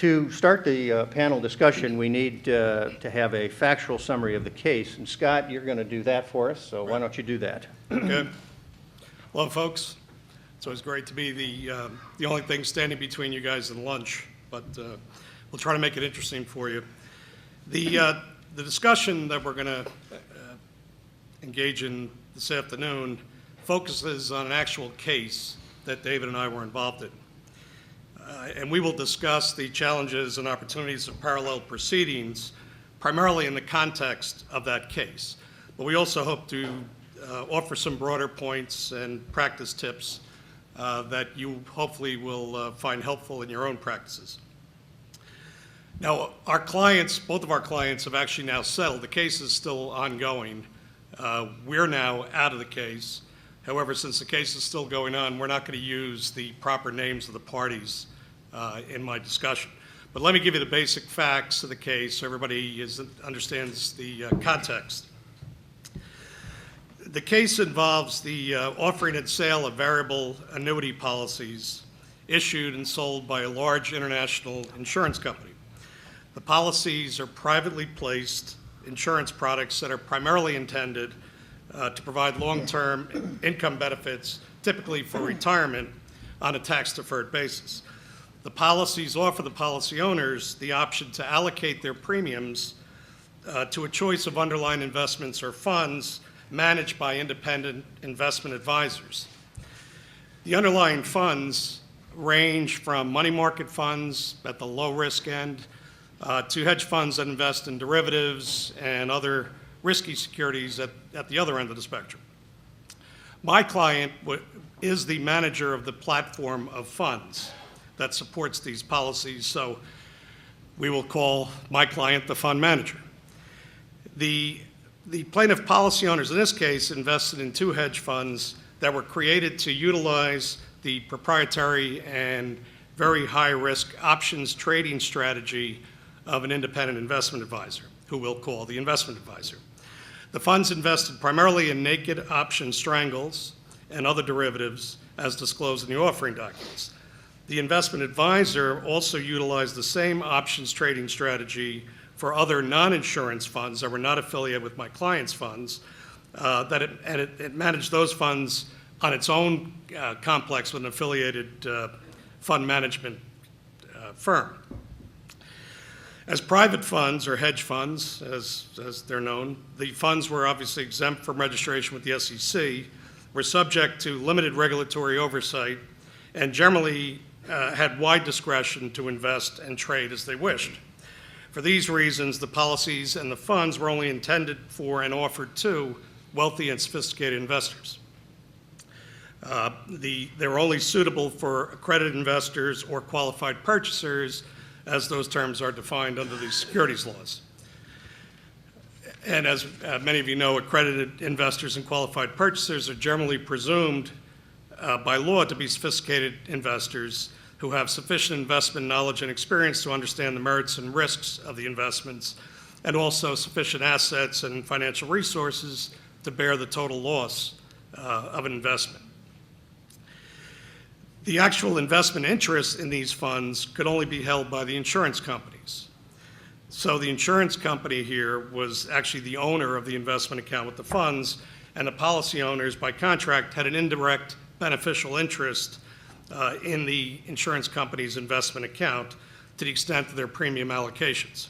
To start the panel discussion, we need to have a factual summary of the case. And Scott, you're going to do that for us, so why don't you do that? Okay. Hello, folks. It's always great to be the only thing standing between you guys and lunch, but we'll try to make it interesting for you. The discussion that we're going to engage in this afternoon focuses on an actual case that David and I were involved in. And we will discuss the challenges and opportunities of parallel proceedings, primarily in the context of that case. But we also hope to offer some broader points and practice tips that you hopefully will find helpful in your own practices. Now, our clients, both of our clients have actually now settled. The case is still ongoing. We're now out of the case. However, since the case is still going on, we're not going to use the proper names of the parties in my discussion. But let me give you the basic facts of the case so everybody understands the context. The case involves the offering and sale of variable annuity policies issued and sold by a large international insurance company. The policies are privately placed insurance products that are primarily intended to provide long-term income benefits, typically for retirement, on a tax-deferred basis. The policies offer the policy owners the option to allocate their premiums to a choice of underlying investments or funds managed by independent investment advisors. The underlying funds range from money market funds at the low risk end to hedge funds that invest in derivatives and other risky securities at the other end of the spectrum. My client is the manager of the platform of funds that supports these policies, so we will call my client the fund manager. The plaintiff policy owners in this case invested in two hedge funds that were created to utilize the proprietary and very high risk options trading strategy of an independent investment advisor, who we'll call the investment advisor. The funds invested primarily in naked option strangles and other derivatives as disclosed in the offering documents. The investment advisor also utilized the same options trading strategy for other non-insurance funds that were not affiliated with my client's funds, it managed those funds on its own complex with an affiliated fund management firm. As private funds, or hedge funds, as they're known, the funds were obviously exempt from registration with the SEC, were subject to limited regulatory oversight, and generally had wide discretion to invest and trade as they wished. For these reasons, the policies and the funds were only intended for and offered to wealthy and sophisticated investors. They were only suitable for accredited investors or qualified purchasers, as those terms are defined under the securities laws. And as many of you know, accredited investors and qualified purchasers are generally presumed by law to be sophisticated investors who have sufficient investment knowledge and experience to understand the merits and risks of the investments, and also sufficient assets and financial resources to bear the total loss of an investment. The actual investment interest in these funds could only be held by the insurance companies. So the insurance company here was actually the owner of the investment account with the funds, and the policy owners, by contract, had an indirect beneficial interest in the insurance company's investment account to the extent of their premium allocations.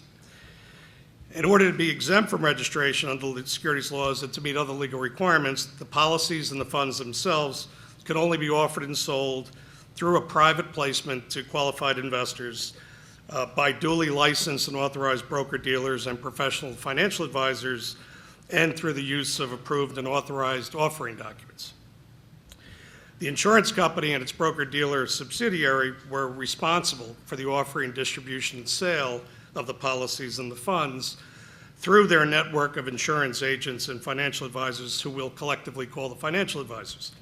In order to be exempt from registration under the securities laws and to meet other legal requirements, the policies and the funds themselves could only be offered and sold through a private placement to qualified investors by duly licensed and authorized broker-dealers and professional financial advisors, and through the use of approved and authorized offering documents. The insurance company and its broker-dealer subsidiary were responsible for the offering, distribution, and sale of the policies and the funds through their network of insurance agents and financial advisors, who we'll collectively call the financial advisors,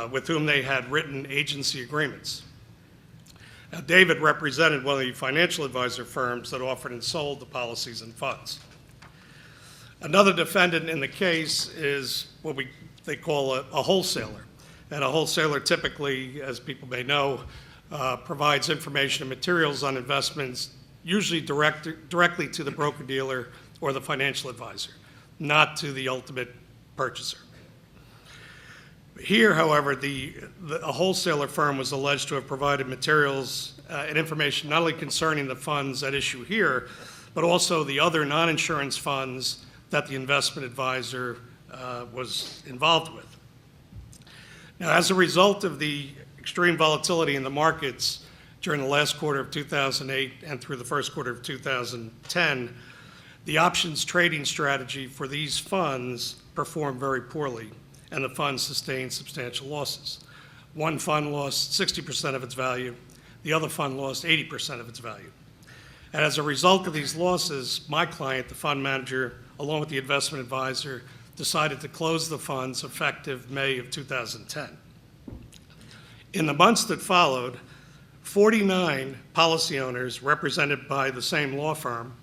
with whom they had written agency agreements. Now, David represented one of the financial advisor firms that offered and sold the policies and funds. Another defendant in the case is what they call a wholesaler. And a wholesaler typically, as people may know, provides information and materials on investments, usually directly to the broker-dealer or the financial advisor, not to the ultimate purchaser. Here, however, a wholesaler firm was alleged to have provided materials and information not only concerning the funds at issue here, but also the other non-insurance funds that the investment advisor was involved with. Now, as a result of the extreme volatility in the markets during the last quarter of 2008 and through the first quarter of 2010, the options trading strategy for these funds performed very poorly, and the funds sustained substantial losses. One fund lost 60% of its value. The other fund lost 80% of its value. And as a result of these losses, my client, the fund manager, along with the investment advisor, decided to close the funds effective May of 2010. In the months that followed, 49 policy owners represented by the same law firm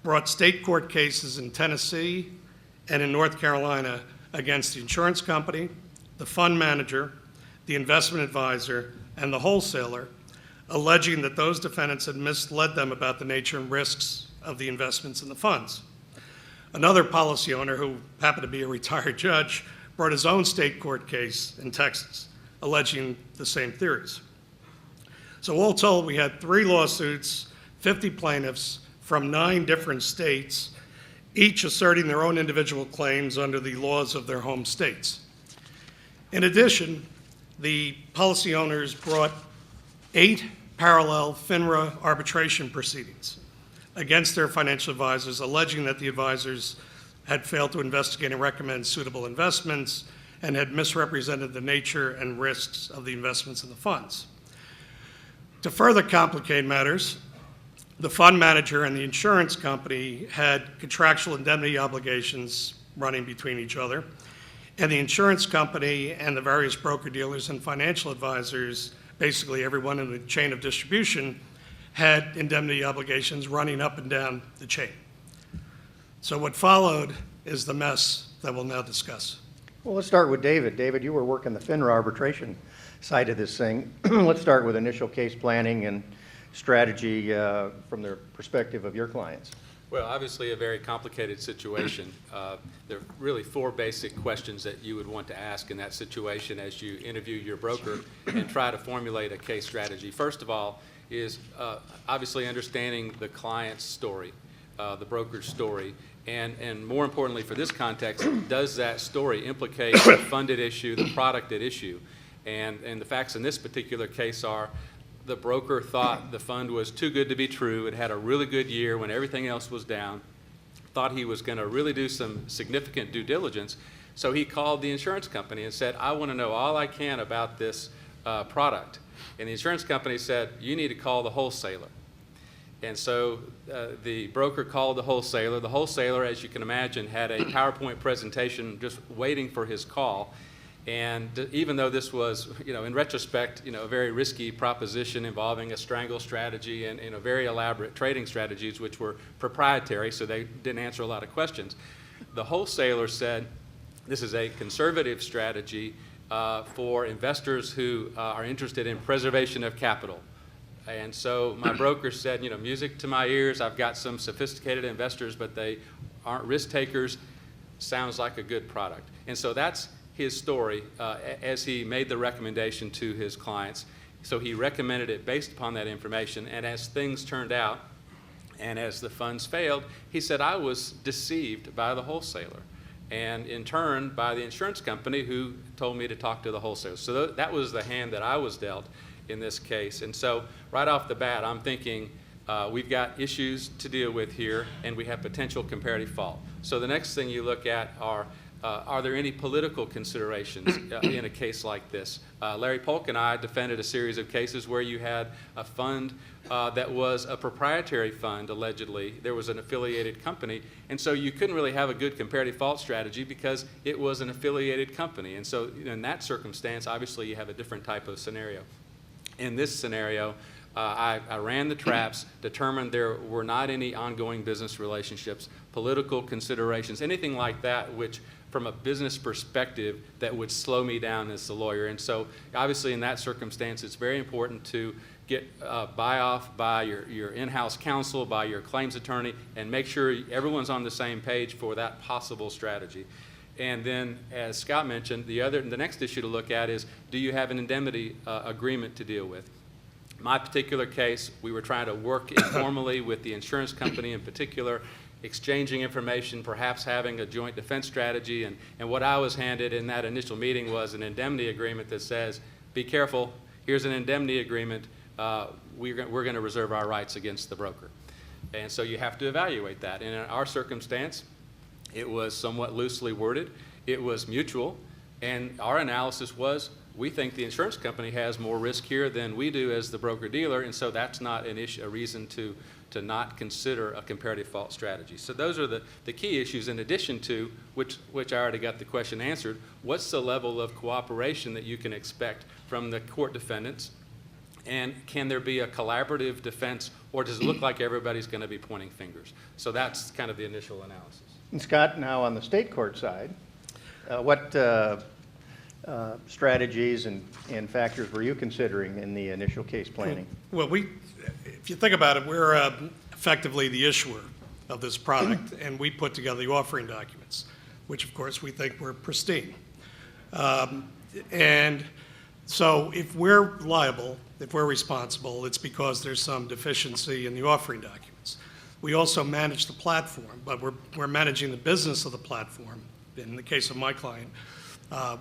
brought state court cases in Tennessee and in North Carolina against the insurance company, the fund manager, the investment advisor, and the wholesaler, alleging that those defendants had misled them about the nature and risks of the investments in the funds. Another policy owner, who happened to be a retired judge, brought his own state court case in Texas, alleging the same theories. So all told, we had 3 lawsuits, 50 plaintiffs from 9 different states, each asserting their own individual claims under the laws of their home states. In addition, the policy owners brought 8 parallel FINRA arbitration proceedings against their financial advisors, alleging that the advisors had failed to investigate and recommend suitable investments and had misrepresented the nature and risks of the investments in the funds. To further complicate matters, the fund manager and the insurance company had contractual indemnity obligations running between each other, and the insurance company and the various broker-dealers and financial advisors, basically everyone in the chain of distribution, had indemnity obligations running up and down the chain. So what followed is the mess that we'll now discuss. Well, let's start with David. David, you were working the FINRA arbitration side of this thing. Let's start with initial case planning and strategy from the perspective of your clients. Well, obviously a very complicated situation. There are really 4 basic questions that you would want to ask in that situation as you interview your broker and try to formulate a case strategy. First of all is obviously understanding the client's story, the broker's story, and more importantly for this context, does that story implicate the funded issue, the product at issue? And the facts in this particular case are the broker thought the fund was too good to be true. It had a really good year when everything else was down, thought he was going to really do some significant due diligence. So he called the insurance company and said, I want to know all I can about this product. And the insurance company said, you need to call the wholesaler. And so the broker called the wholesaler. The wholesaler, as you can imagine, had a PowerPoint presentation just waiting for his call. And even though this was, in retrospect, a very risky proposition involving a strangle strategy and very elaborate trading strategies, which were proprietary, so they didn't answer a lot of questions, the wholesaler said this is a conservative strategy for investors who are interested in preservation of capital. And so my broker said, music to my ears. I've got some sophisticated investors, but they aren't risk takers. Sounds like a good product. And so that's his story as he made the recommendation to his clients. So he recommended it based upon that information, and as things turned out and as the funds failed, he said, I was deceived by the wholesaler and in turn by the insurance company who told me to talk to the wholesaler. So that was the hand that I was dealt in this case. And so right off the bat, I'm thinking we've got issues to deal with here and we have potential comparative fault. So the next thing you look at are there any political considerations in a case like this? Larry Polk and I defended a series of cases where you had a fund that was a proprietary fund, allegedly. There was an affiliated company, and so you couldn't really have a good comparative fault strategy because it was an affiliated company. And so in that circumstance, obviously you have a different type of scenario. In this scenario, I ran the traps, determined there were not any ongoing business relationships, political considerations, anything like that which from a business perspective that would slow me down as a lawyer. And so obviously in that circumstance, it's very important to get buy-off by your in-house counsel, by your claims attorney, and make sure everyone's on the same page for that possible strategy. And then, as Scott mentioned, the next issue to look at is, do you have an indemnity agreement to deal with? My particular case, we were trying to work informally with the insurance company in particular, exchanging information, perhaps having a joint defense strategy, and what I was handed in that initial meeting was an indemnity agreement that says, be careful, here's an indemnity agreement, we're going to reserve our rights against the broker. And so you have to evaluate that. And in our circumstance, it was somewhat loosely worded, it was mutual, and our analysis was, we think the insurance company has more risk here than we do as the broker-dealer, and so that's not an issue, a reason to not consider a comparative fault strategy. So those are the key issues, in addition to, which I already got the question answered, what's the level of cooperation that you can expect from the court defendants, and can there be a collaborative defense, or does it look like everybody's going to be pointing fingers? So that's kind of the initial analysis. And Scott, now on the state court side, what strategies and factors were you considering in the initial case planning? Well, if you think about it, we're effectively the issuer of this product, and we put together the offering documents, which of course we think were pristine. And so if we're liable, if we're responsible, it's because there's some deficiency in the offering documents. We also manage the platform, but we're managing the business of the platform. In the case of my client,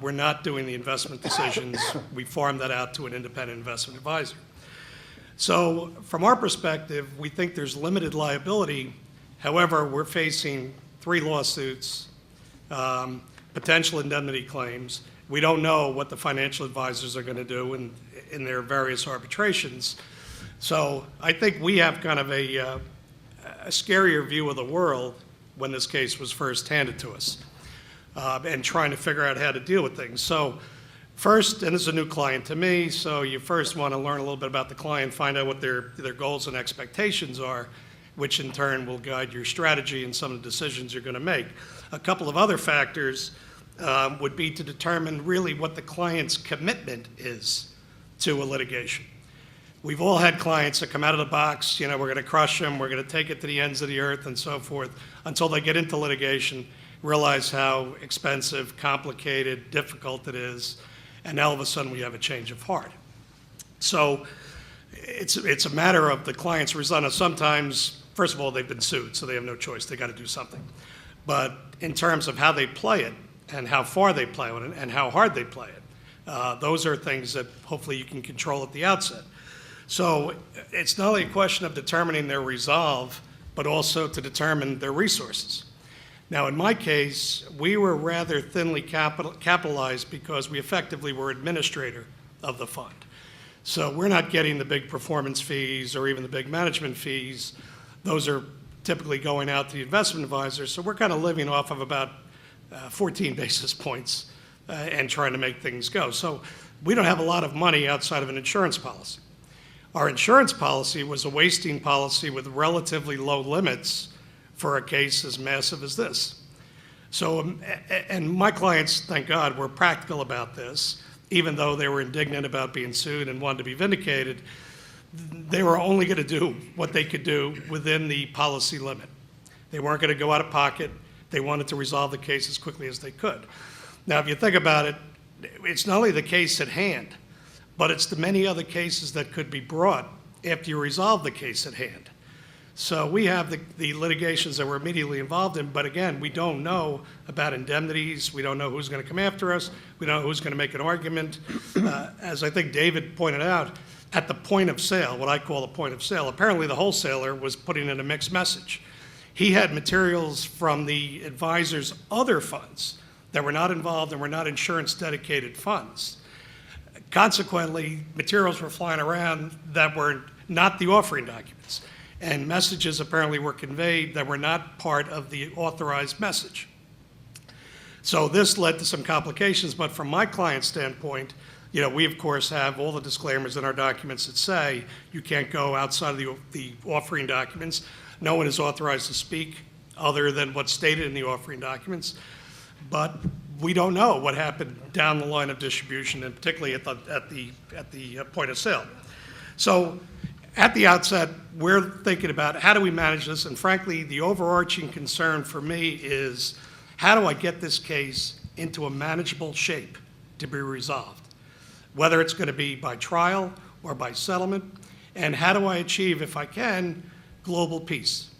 we're not doing the investment decisions. We farm that out to an independent investment advisor. So from our perspective, we think there's limited liability. However, we're facing 3 lawsuits, potential indemnity claims. We don't know what the financial advisors are going to do in their various arbitrations. So I think we have kind of a scarier view of the world when this case was first handed to us, and trying to figure out how to deal with things. So first, and this is a new client to me, so you first want to learn a little bit about the client, find out what their goals and expectations are, which in turn will guide your strategy and some of the decisions you're going to make. A couple of other factors would be to determine really what the client's commitment is to a litigation. We've all had clients that come out of the box, we're going to crush them, we're going to take it to the ends of the earth and so forth, until they get into litigation, realize how expensive, complicated, difficult it is, and now all of a sudden we have a change of heart. So it's a matter of the client's result. Sometimes, first of all, they've been sued, so they have no choice, they got to do something. But in terms of how they play it, and how far they play it, and how hard they play it, those are things that hopefully you can control at the outset. So it's not only a question of determining their resolve, but also to determine their resources. Now, in my case, we were rather thinly capitalized because we effectively were administrator of the fund. So we're not getting the big performance fees or even the big management fees. Those are typically going out to the investment advisors. So we're kind of living off of about 14 basis points and trying to make things go. So we don't have a lot of money outside of an insurance policy. Our insurance policy was a wasting policy with relatively low limits for a case as massive as this. So, and my clients, thank God, were practical about this, even though they were indignant about being sued and wanted to be vindicated. They were only going to do what they could do within the policy limit. They weren't going to go out of pocket. They wanted to resolve the case as quickly as they could. Now, if you think about it, it's not only the case at hand, but it's the many other cases that could be brought after you resolve the case at hand. So we have the litigations that we're immediately involved in, but again, we don't know about indemnities. We don't know who's going to come after us. We don't know who's going to make an argument. As I think David pointed out, at the point of sale, what I call the point of sale, apparently the wholesaler was putting in a mixed message. He had materials from the advisor's other funds that were not involved and were not insurance-dedicated funds. Consequently, materials were flying around that were not the offering documents, and messages apparently were conveyed that were not part of the authorized message. So this led to some complications, but from my client's standpoint, we of course have all the disclaimers in our documents that say you can't go outside of the offering documents. No one is authorized to speak other than what's stated in the offering documents. but we don't know what happened down the line of distribution, and particularly at the point of sale. So at the outset, we're thinking about how do we manage this, and frankly, the overarching concern for me is how do I get this case into a manageable shape to be resolved, whether it's going to be by trial or by settlement, and how do I achieve, if I can, global peace,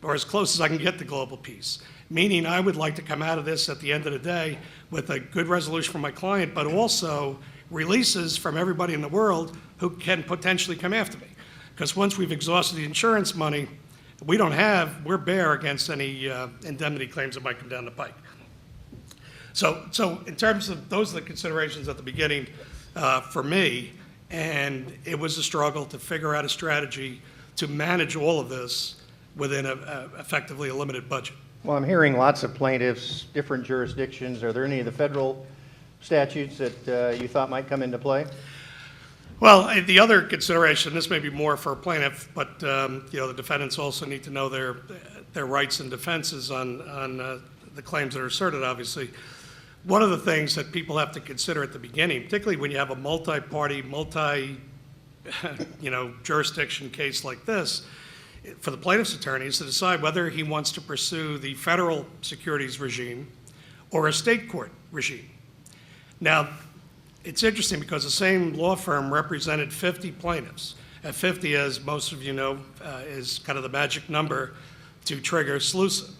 or as close as I can get to global peace. Meaning I would like to come out of this at the end of the day with a good resolution for my client, but also releases from everybody in the world who can potentially come after me. Because once we've exhausted the insurance money, we're bare against any indemnity claims that might come down the pike. So in terms of, those are the considerations at the beginning for me, and it was a struggle to figure out a strategy to manage all of this within effectively a limited budget. Well, I'm hearing lots of plaintiffs, different jurisdictions. Are there any of the federal statutes that you thought might come into play? Well, the other consideration, this may be more for a plaintiff, but the defendants also need to know their rights and defenses on the claims that are asserted, obviously. One of the things that people have to consider at the beginning, particularly when you have a multi-party, jurisdiction case like this, for the plaintiff's attorney is to decide whether he wants to pursue the federal securities regime or a state court regime. Now, it's interesting because the same law firm represented 50 plaintiffs. And 50, as most of you know, is kind of the magic number to trigger SLUSA.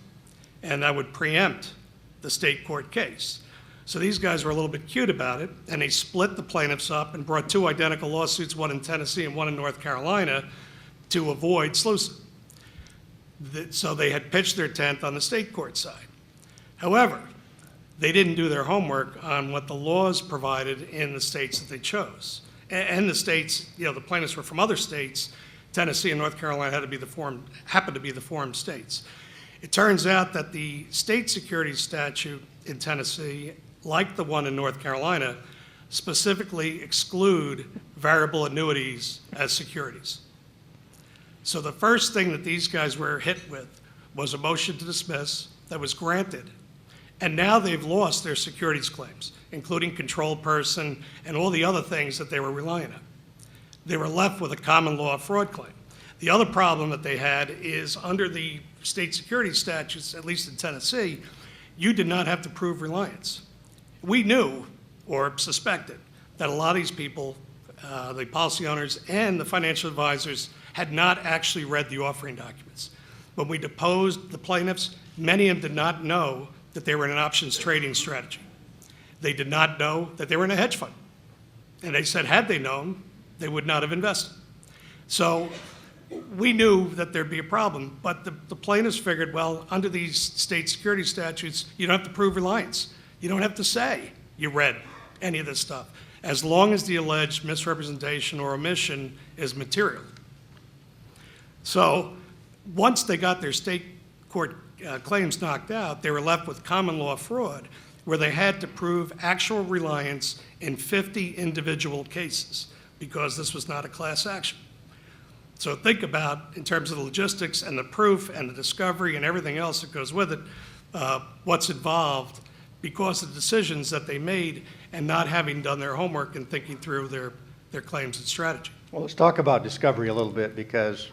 And that would preempt the state court case. So these guys were a little bit cute about it, and they split the plaintiffs up and brought two identical lawsuits, one in Tennessee and one in North Carolina, to avoid SLUSA. So they had pitched their tent on the state court side. However, they didn't do their homework on what the laws provided in the states that they chose. And the states, the plaintiffs were from other states. Tennessee and North Carolina happened to be the forum states. It turns out that the state securities statute in Tennessee, like the one in North Carolina, specifically exclude variable annuities as securities. So the first thing that these guys were hit with was a motion to dismiss that was granted. And now they've lost their securities claims, including control person and all the other things that they were relying on. They were left with a common law fraud claim. The other problem that they had is under the state securities statutes, at least in Tennessee, you did not have to prove reliance. We knew or suspected that a lot of these people, the policy owners and the financial advisors, had not actually read the offering documents. When we deposed the plaintiffs, many of them did not know that they were in an options trading strategy. They did not know that they were in a hedge fund. And they said, had they known, they would not have invested. So we knew that there'd be a problem, but the plaintiffs figured, well, under these state security statutes, you don't have to prove reliance. You don't have to say you read any of this stuff, as long as the alleged misrepresentation or omission is material. So once they got their state court claims knocked out, they were left with common law fraud, where they had to prove actual reliance in 50 individual cases, because this was not a class action. So think about, in terms of the logistics and the proof and the discovery and everything else that goes with it, what's involved because of the decisions that they made and not having done their homework and thinking through their claims and strategy. Well, let's talk about discovery a little bit because,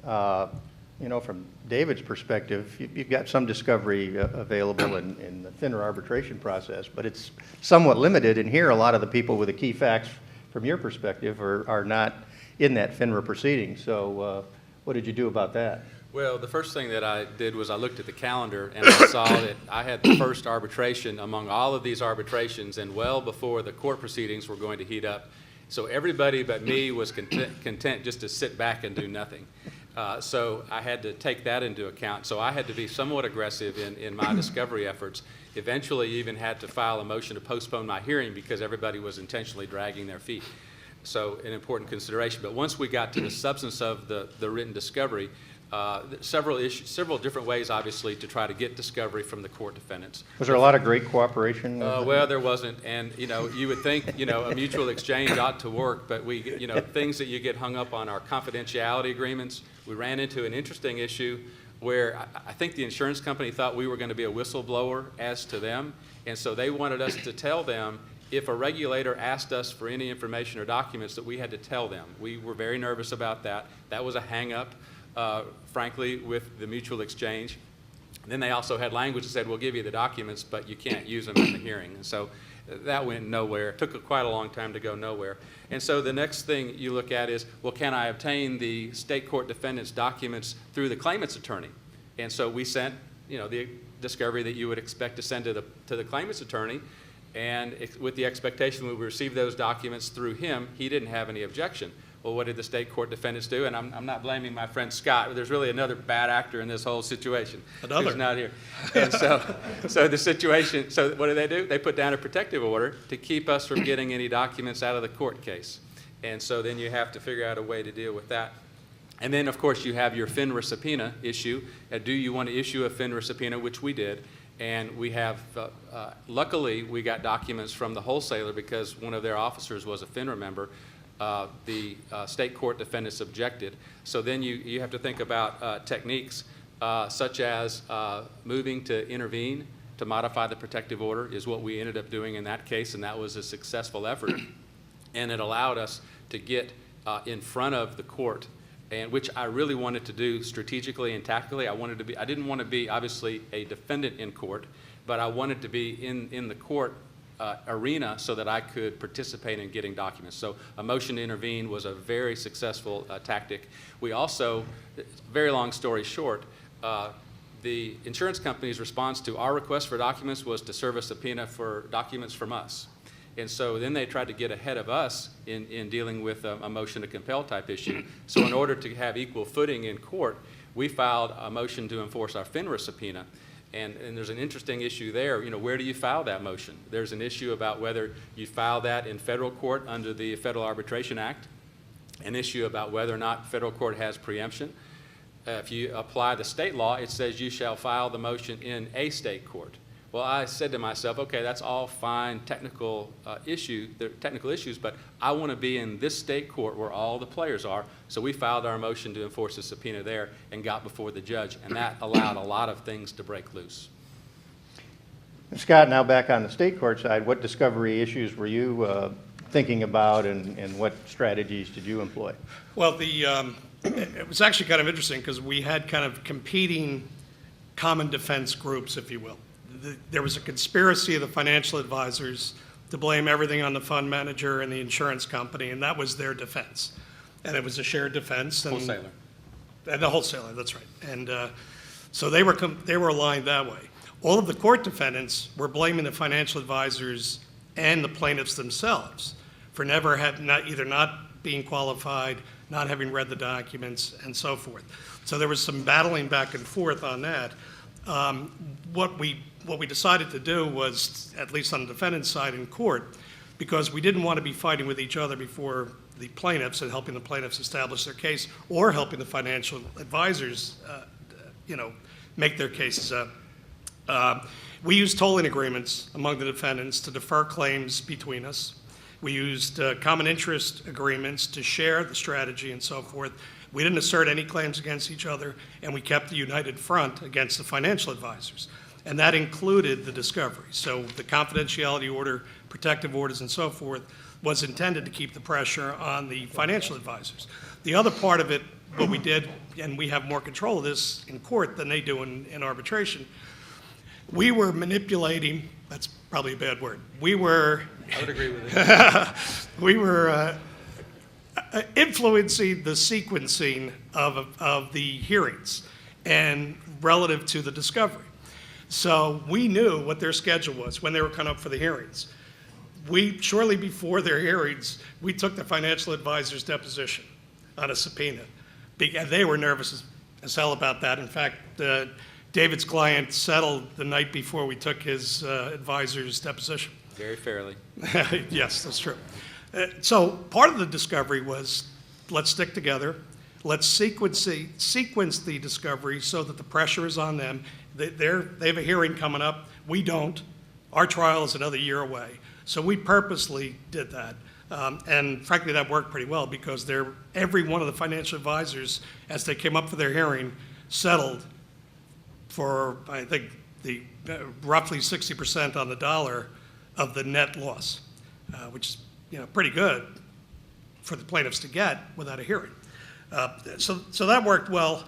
from David's perspective, you've got some discovery available in the FINRA arbitration process, but it's somewhat limited. And here, a lot of the people with the key facts from your perspective are not in that FINRA proceeding. So what did you do about that? Well, the first thing that I did was I looked at the calendar and I saw that I had the first arbitration among all of these arbitrations, and well before the court proceedings were going to heat up. So everybody but me was content just to sit back and do nothing. So I had to take that into account. So I had to be somewhat aggressive in my discovery efforts. Eventually even had to file a motion to postpone my hearing because everybody was intentionally dragging their feet. So an important consideration. But once we got to the substance of the written discovery, several different ways, obviously, to try to get discovery from the court defendants. Was there a lot of great cooperation? Well, there wasn't, and you would think a mutual exchange ought to work, but things that you get hung up on are confidentiality agreements. We ran into an interesting issue where I think the insurance company thought we were going to be a whistleblower as to them, and so they wanted us to tell them if a regulator asked us for any information or documents that we had to tell them. We were very nervous about that. That was a hang-up, frankly, with the mutual exchange. Then they also had language that said, we'll give you the documents, but you can't use them in the hearing. And so that went nowhere. It took quite a long time to go nowhere. And so the next thing you look at is, well, can I obtain the state court defendant's documents through the claimant's attorney? And so we sent, the discovery that you would expect to send to the claimant's attorney, and with the expectation we would receive those documents through him. He didn't have any objection. Well, what did the state court defendants do? And I'm not blaming my friend Scott, but there's really another bad actor in this whole situation. Another. Who's not here. And so the situation, so what do? They put down a protective order to keep us from getting any documents out of the court case. And so then you have to figure out a way to deal with that. And then, of course, you have your FINRA subpoena issue. Do you want to issue a FINRA subpoena, which we did. And we have, luckily, we got documents from the wholesaler because one of their officers was a FINRA member. The state court defendants objected. So then you have to think about techniques such as moving to intervene to modify the protective order is what we ended up doing in that case, and that was a successful effort. And it allowed us to get in front of the court, and which I really wanted to do strategically and tactically. I didn't want to be obviously a defendant in court, but I wanted to be in the court arena so that I could participate in getting documents. So a motion to intervene was a very successful tactic. We also, very long story short, the insurance company's response to our request for documents was to serve a subpoena for documents from us. And so then they tried to get ahead of us in dealing with a motion to compel type issue. So in order to have equal footing in court, we filed a motion to enforce our FINRA subpoena. And there's an interesting issue there. Where do you file that motion? There's an issue about whether you file that in federal court under the Federal Arbitration Act, an issue about whether or not federal court has preemption. If you apply the state law, it says you shall file the motion in a state court. Well, I said to myself, okay, that's all fine technical issues, but I want to be in this state court where all the players are. So we filed our motion to enforce a subpoena there and got before the judge, and that allowed a lot of things to break loose. Scott, now back on the state court side, what discovery issues were you thinking about, and what strategies did you employ? Well, it was actually kind of interesting because we had kind of competing common defense groups, if you will. There was a conspiracy of the financial advisors to blame everything on the fund manager and the insurance company, and that was their defense. And it was a shared defense. And Wholesaler. And the wholesaler, that's right. And so they were aligned that way. All of the court defendants were blaming the financial advisors and the plaintiffs themselves for either not being qualified, not having read the documents, and so forth. So there was some battling back and forth on that. What we decided to do was, at least on the defendant's side in court, because we didn't want to be fighting with each other before the plaintiffs and helping the plaintiffs establish their case or helping the financial advisors, make their cases up. We used tolling agreements among the defendants to defer claims between us. We used common interest agreements to share the strategy and so forth. We didn't assert any claims against each other, and we kept a united front against the financial advisors. And that included the discovery. So the confidentiality order, protective orders, and so forth was intended to keep the pressure on the financial advisors. The other part of it, what we did, and we have more control of this in court than they do in arbitration, we were manipulating, that's probably a bad word, I would agree with it. We were influencing the sequencing of the hearings and relative to the discovery. So we knew what their schedule was when they were coming up for the hearings. Shortly before their hearings, we took the financial advisor's deposition on a subpoena. And they were nervous as hell about that. In fact, David's client settled the night before we took his advisor's deposition. Very fairly. Yes, that's true. So part of the discovery was, let's stick together. Let's sequence the discovery so that the pressure is on them. They have a hearing coming up. We don't. Our trial is another year away. So we purposely did that. And frankly, that worked pretty well because every one of the financial advisors, as they came up for their hearing, settled for, I think, the roughly 60% on the dollar of the net loss, which is, pretty good for the plaintiffs to get without a hearing. So that worked well.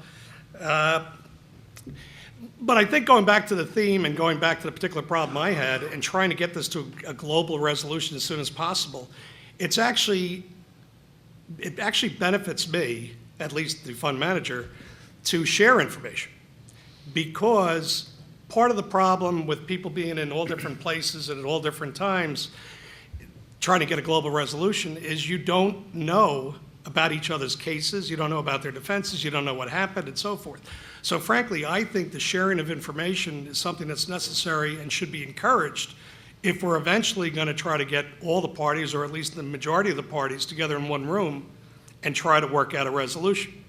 But I think going back to the theme and going back to the particular problem I had and trying to get this to a global resolution as soon as possible, it actually benefits me, at least the fund manager, to share information. Because part of the problem with people being in all different places and at all different times trying to get a global resolution is you don't know about each other's cases, you don't know about their defenses, you don't know what happened, and so forth. So frankly, I think the sharing of information is something that's necessary and should be encouraged if we're eventually going to try to get all the parties, or at least the majority of the parties, together in one room and try to work out a resolution.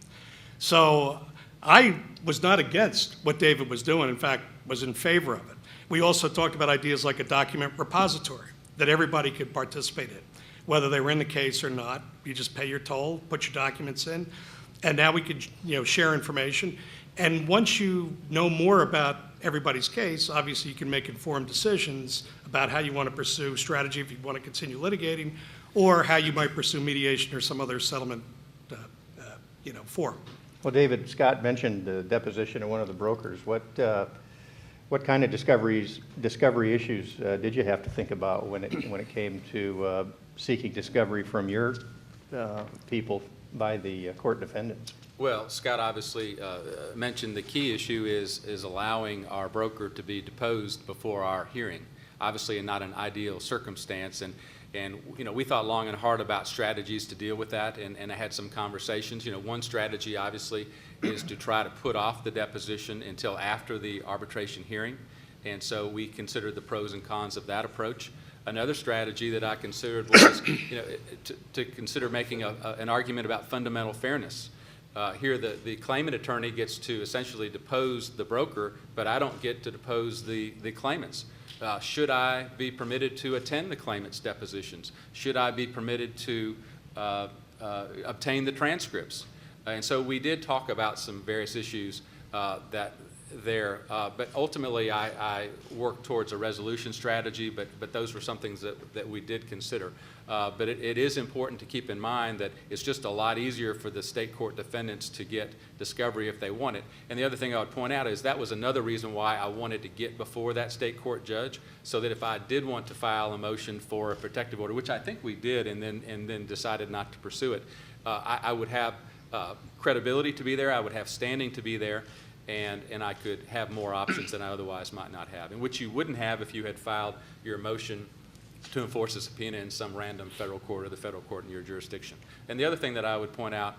So I was not against what David was doing, in fact, was in favor of it. We also talked about ideas like a document repository that everybody could participate in, whether they were in the case or not. You just pay your toll, put your documents in, and now we could share information. And once you know more about everybody's case, obviously you can make informed decisions about how you want to pursue strategy if you want to continue litigating, or how you might pursue mediation or some other settlement form. Well, David, Scott mentioned the deposition of one of the brokers. What kind of discovery issues did you have to think about when it came to seeking discovery from your people by the court defendants? Well, Scott obviously mentioned the key issue is allowing our broker to be deposed before our hearing. Obviously, not an ideal circumstance, and we thought long and hard about strategies to deal with that, and I had some conversations. One strategy obviously is to try to put off the deposition until after the arbitration hearing, and so we considered the pros and cons of that approach. Another strategy that I considered was to consider making an argument about fundamental fairness. Here, the claimant attorney gets to essentially depose the broker, but I don't get to depose the claimants. Should I be permitted to attend the claimant's depositions? Should I be permitted to obtain the transcripts? And so we did talk about some various issues but ultimately I worked towards a resolution strategy, but those were some things that we did consider. But it is important to keep in mind that it's just a lot easier for the state court defendants to get discovery if they want it. And the other thing I would point out is that was another reason why I wanted to get before that state court judge, so that if I did want to file a motion for a protective order, which I think we did and then decided not to pursue it, I would have credibility to be there, I would have standing to be there, and I could have more options than I otherwise might not have, and which you wouldn't have if you had filed your motion to enforce a subpoena in some random federal court or the federal court in your jurisdiction. And the other thing that I would point out,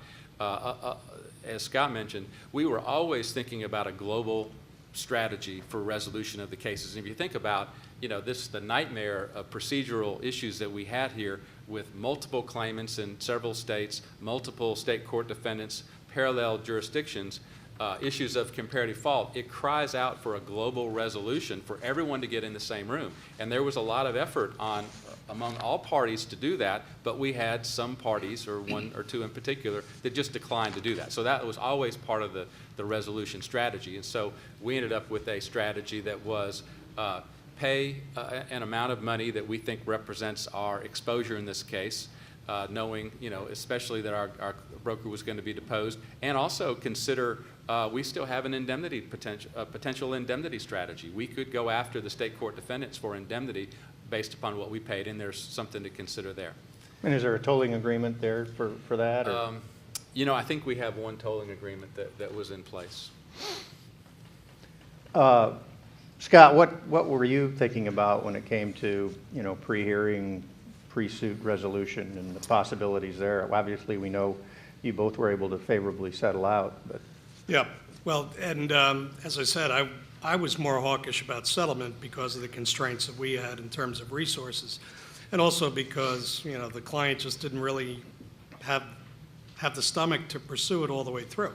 as Scott mentioned, we were always thinking about a global strategy for resolution of the cases. And if you think about, the nightmare of procedural issues that we had here with multiple claimants in several states, multiple state court defendants, parallel jurisdictions, issues of comparative fault, it cries out for a global resolution for everyone to get in the same room. And there was a lot of effort among all parties to do that, but we had some parties, or one or two in particular, that just declined to do that. So that was always part of the resolution strategy. And so we ended up with a strategy that was pay an amount of money that we think represents our exposure in this case, knowing, especially that our broker was going to be deposed, and also consider we still have an indemnity potential indemnity strategy. We could go after the state court defendants for indemnity based upon what we paid, and there's something to consider there. And is there a tolling agreement there for that? Or? I think we have one tolling agreement that was in place. Scott, what were you thinking about when it came to, pre-hearing, pre-suit resolution and the possibilities there? Obviously, we know you both were able to favorably settle out, but. Yeah, well, and as I said, I was more hawkish about settlement because of the constraints that we had in terms of resources, and also because, the client just didn't really have the stomach to pursue it all the way through.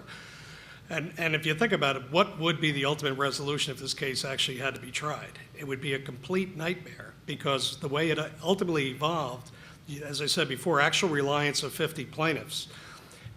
And if you think about it, what would be the ultimate resolution if this case actually had to be tried? It would be a complete nightmare, because the way it ultimately evolved, as I said before, actual reliance of 50 plaintiffs.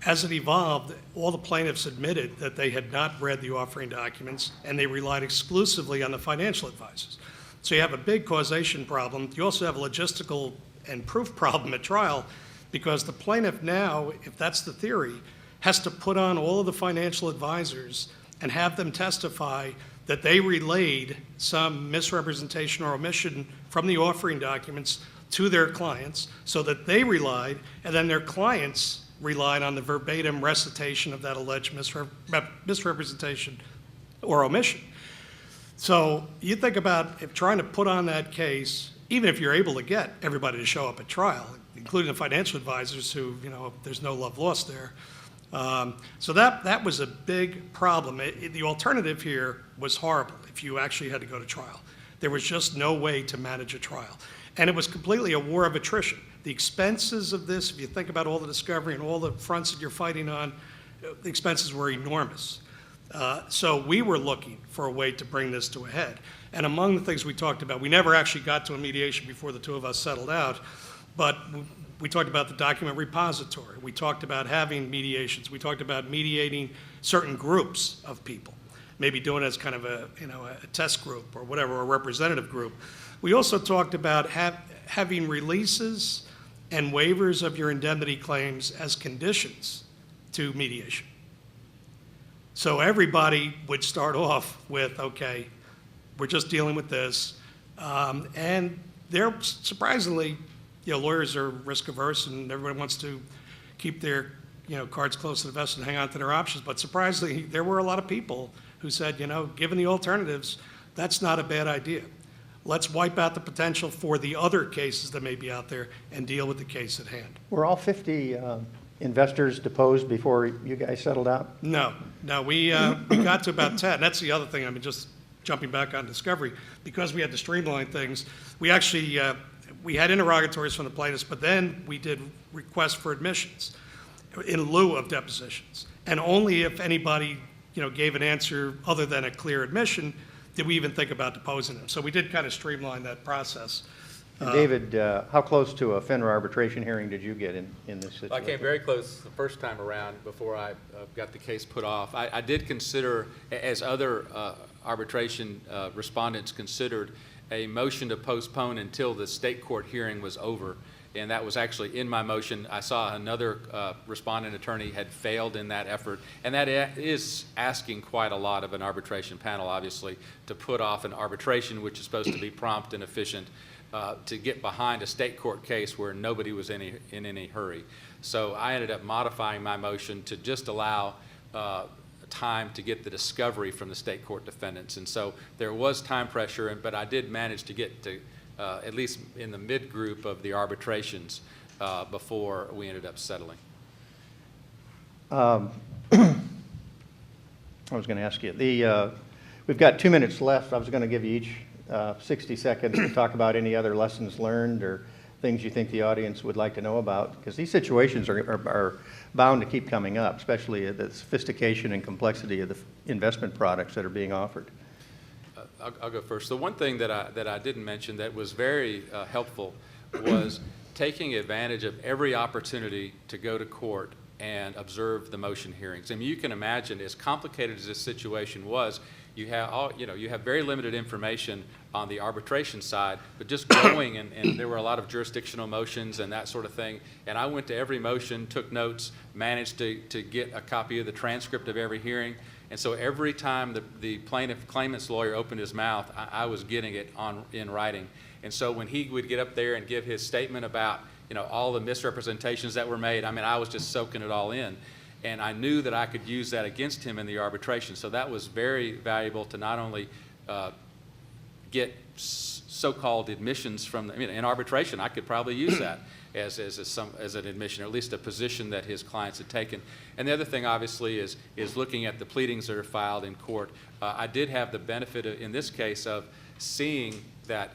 as it evolved, all the plaintiffs admitted that they had not read the offering documents, and they relied exclusively on the financial advisors. So you have a big causation problem. You also have a logistical and proof problem at trial, because the plaintiff now, if that's the theory, has to put on all of the financial advisors and have them testify that they relayed some misrepresentation or omission from the offering documents to their clients, so that they relied, and then their clients relied on the verbatim recitation of that alleged misrepresentation or omission. So you think about if trying to put on that case, even if you're able to get everybody to show up at trial, including the financial advisors who, there's no love lost there. So that was a big problem. The alternative here was horrible if you actually had to go to trial. There was just no way to manage a trial. And it was completely a war of attrition. The expenses of this, if you think about all the discovery and all the fronts that you're fighting on, the expenses were enormous. So we were looking for a way to bring this to a head. And among the things we talked about, we never actually got to a mediation before the two of us settled out, but we talked about the document repository. We talked about having mediations. We talked about mediating certain groups of people, maybe doing it as kind of a test group or whatever, a representative group. We also talked about having releases and waivers of your indemnity claims as conditions to mediation. So everybody would start off with, okay, we're just dealing with this. And they're surprisingly, lawyers are risk averse and everybody wants to keep their, cards close to the vest and hang on to their options. But surprisingly, there were a lot of people who said, given the alternatives, that's not a bad idea. Let's wipe out the potential for the other cases that may be out there and deal with the case at hand. Were all 50 investors deposed before you guys settled out? No, we got to about 10. That's the other thing. Just jumping back on discovery, because we had to streamline things. We actually, we had interrogatories from the plaintiffs, but then we did requests for admissions in lieu of depositions. And only if anybody, gave an answer other than a clear admission did we even think about deposing them. So we did kind of streamline that process. And David, how close to a FINRA arbitration hearing did you get in this situation? I came very close the first time around before I got the case put off. I did consider, as other arbitration respondents considered, a motion to postpone until the state court hearing was over. And that was actually in my motion. I saw another respondent attorney had failed in that effort. And that is asking quite a lot of an arbitration panel, obviously, to put off an arbitration, which is supposed to be prompt and efficient, to get behind a state court case where nobody was in any hurry. So I ended up modifying my motion to just allow time to get the discovery from the state court defendants. And so there was time pressure, but I did manage to get to at least in the mid group of the arbitrations before we ended up settling. I was going to ask you, we've got 2 minutes left. I was going to give you each 60 seconds to talk about any other lessons learned or things you think the audience would like to know about, because these situations are bound to keep coming up, especially the sophistication and complexity of the investment products that are being offered. I'll go first. The one thing that I didn't mention that was very helpful was taking advantage of every opportunity to go to court and observe the motion hearings. I mean, you can imagine, as complicated as this situation was, you have very limited information on the arbitration side, but just going and there were a lot of jurisdictional motions and that sort of thing. And I went to every motion, took notes, managed to get a copy of the transcript of every hearing. And so every time the plaintiff claimant's lawyer opened his mouth, I was getting it in writing. And so when he would get up there and give his statement about all the misrepresentations that were made, I was just soaking it all in. And I knew that I could use that against him in the arbitration. So that was very valuable to not only get so-called admissions from in arbitration. I could probably use that as an admission, or at least a position that his clients had taken. And the other thing, obviously, is looking at the pleadings that are filed in court. I did have the benefit in this case of seeing that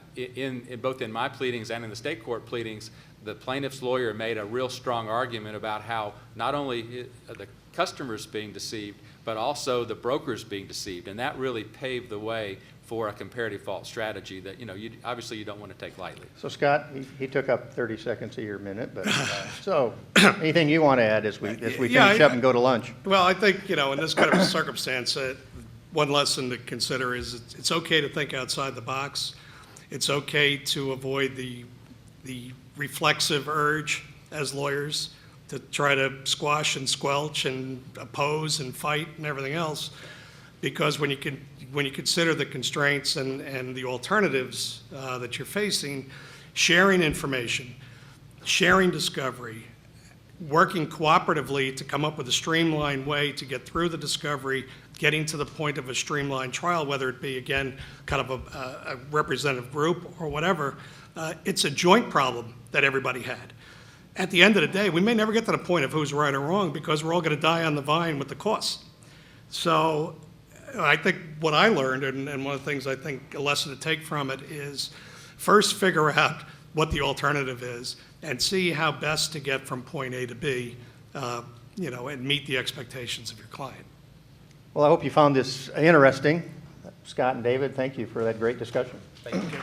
both in my pleadings and in the state court pleadings, the plaintiff's lawyer made a real strong argument about how not only the customers being deceived, but also the brokers being deceived. And that really paved the way for a comparative fault strategy that, obviously you don't want to take lightly. So Scott, he took up 30 seconds of your minute, but, so, anything you want to add as we finish up and go to lunch? Well, I think, in this kind of a circumstance, one lesson to consider is it's okay to think outside the box. It's okay to avoid the reflexive urge as lawyers to try to squash and squelch and oppose and fight and everything else, because when you consider the constraints and the alternatives that you're facing, sharing information, sharing discovery, working cooperatively to come up with a streamlined way to get through the discovery, getting to the point of a streamlined trial, whether it be, again, kind of a representative group or whatever, it's a joint problem that everybody had. At the end of the day, we may never get to the point of who's right or wrong because we're all going to die on the vine with the costs. So I think what I learned, and one of the things I think a lesson to take from it is first figure out what the alternative is and see how best to get from point A to B, and meet the expectations of your client. Well, I hope you found this interesting. Scott and David, thank you for that great discussion. Thank you.